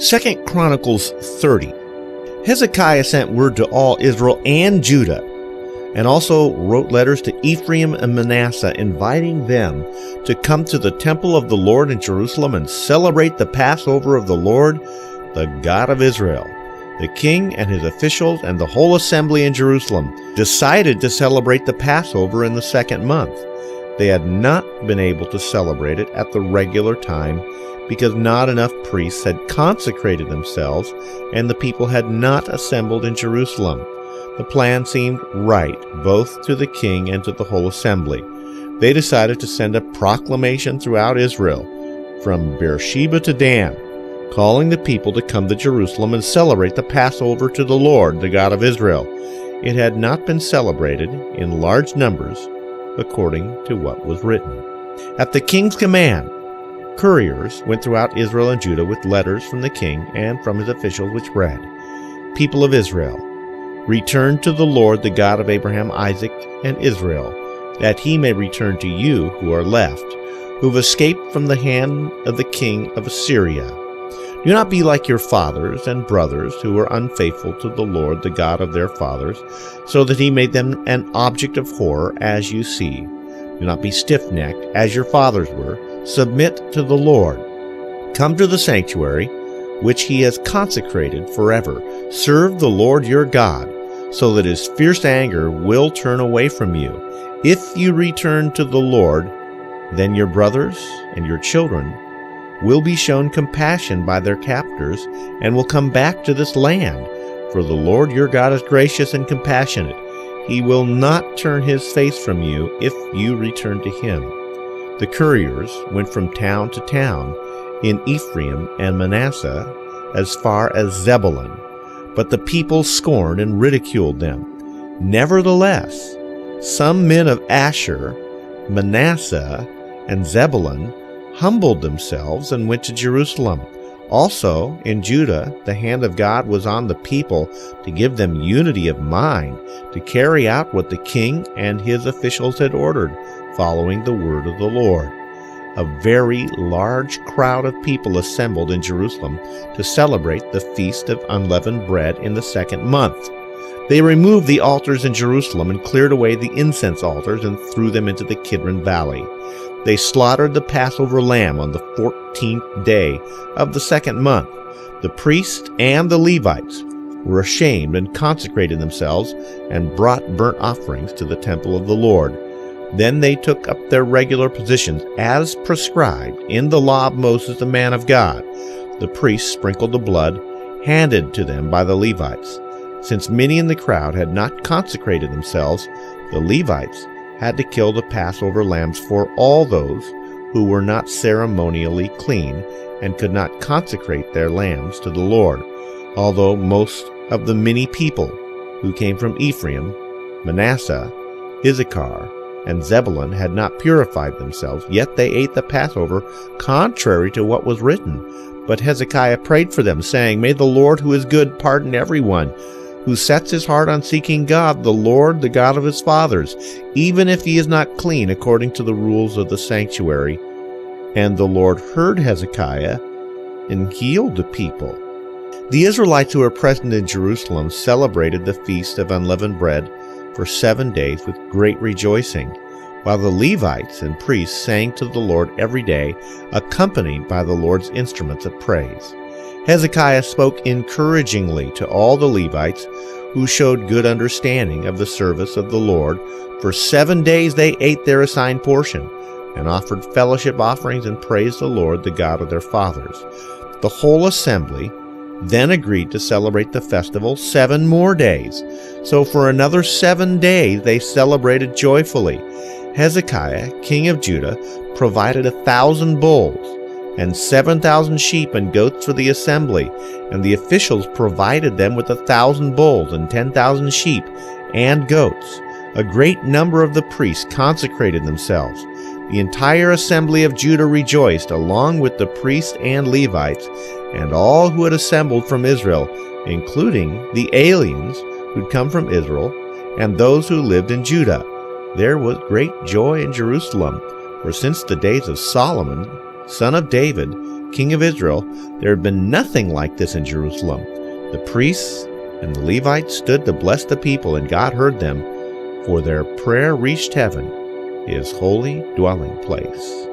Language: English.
2 Chronicles 30. Hezekiah sent word to all Israel and Judah, and also wrote letters to Ephraim and Manasseh, inviting them to come to the temple of the Lord in Jerusalem and celebrate the Passover of the Lord, the God of Israel. The king and his officials and the whole assembly in Jerusalem decided to celebrate the Passover in the second month. They had not been able to celebrate it at the regular time because not enough priests had consecrated themselves and the people had not assembled in Jerusalem. The plan seemed right both to the king and to the whole assembly. They decided to send a proclamation throughout Israel, from Beersheba to Dan, calling the people to come to Jerusalem and celebrate the Passover to the Lord, the God of Israel. It had not been celebrated in large numbers according to what was written. At the king's command, couriers went throughout Israel and Judah with letters from the king and from his officials, which read, "People of Israel, return to the Lord, the God of Abraham, Isaac, and Israel, that he may return to you who are left, who've escaped from the hand of the king of Assyria. Do not be like your fathers and brothers who were unfaithful to the Lord, the God of their fathers, so that he made them an object of horror, as you see. Do not be stiff-necked, as your fathers were. Submit to the Lord. Come to the sanctuary, which he has consecrated forever. Serve the Lord your God, so that his fierce anger will turn away from you. If you return to the Lord, then your brothers and your children will be shown compassion by their captors and will come back to this land. For the Lord your God is gracious and compassionate. He will not turn his face from you if you return to him." The couriers went from town to town in Ephraim and Manasseh as far as Zebulun, but the people scorned and ridiculed them. Nevertheless, some men of Asher, Manasseh, and Zebulun humbled themselves and went to Jerusalem. Also, in Judah, the hand of God was on the people to give them unity of mind to carry out what the king and his officials had ordered, following the word of the Lord. A very large crowd of people assembled in Jerusalem to celebrate the Feast of Unleavened Bread in the second month. They removed the altars in Jerusalem and cleared away the incense altars and threw them into the Kidron Valley. They slaughtered the Passover lamb on the 14th day of the second month. The priests and the Levites were ashamed and consecrated themselves and brought burnt offerings to the temple of the Lord. Then they took up their regular positions as prescribed in the law of Moses, the man of God. The priests sprinkled the blood handed to them by the Levites. Since many in the crowd had not consecrated themselves, the Levites had to kill the Passover lambs for all those who were not ceremonially clean and could not consecrate their lambs to the Lord. Although most of the many people who came from Ephraim, Manasseh, Issachar, and Zebulun had not purified themselves, yet they ate the Passover contrary to what was written. But Hezekiah prayed for them, saying, "May the Lord who is good pardon everyone who sets his heart on seeking God, the Lord, the God of his fathers, even if he is not clean according to the rules of the sanctuary." And the Lord heard Hezekiah and healed the people. The Israelites who were present in Jerusalem celebrated the Feast of Unleavened Bread for 7 days with great rejoicing, while the Levites and priests sang to the Lord every day, accompanied by the Lord's instruments of praise. Hezekiah spoke encouragingly to all the Levites, who showed good understanding of the service of the Lord. For 7 days they ate their assigned portion, and offered fellowship offerings and praised the Lord, the God of their fathers. The whole assembly then agreed to celebrate the festival 7 more days. So for another 7 days they celebrated joyfully. Hezekiah, king of Judah, provided 1,000 bulls and 7,000 sheep and goats for the assembly, and the officials provided them with 1,000 bulls and 10,000 sheep and goats. A great number of the priests consecrated themselves. The entire assembly of Judah rejoiced, along with the priests and Levites, and all who had assembled from Israel, including the aliens who'd come from Israel, and those who lived in Judah. There was great joy in Jerusalem, for since the days of Solomon, son of David, king of Israel, there had been nothing like this in Jerusalem. The priests and the Levites stood to bless the people, and God heard them, for their prayer reached heaven, his holy dwelling place.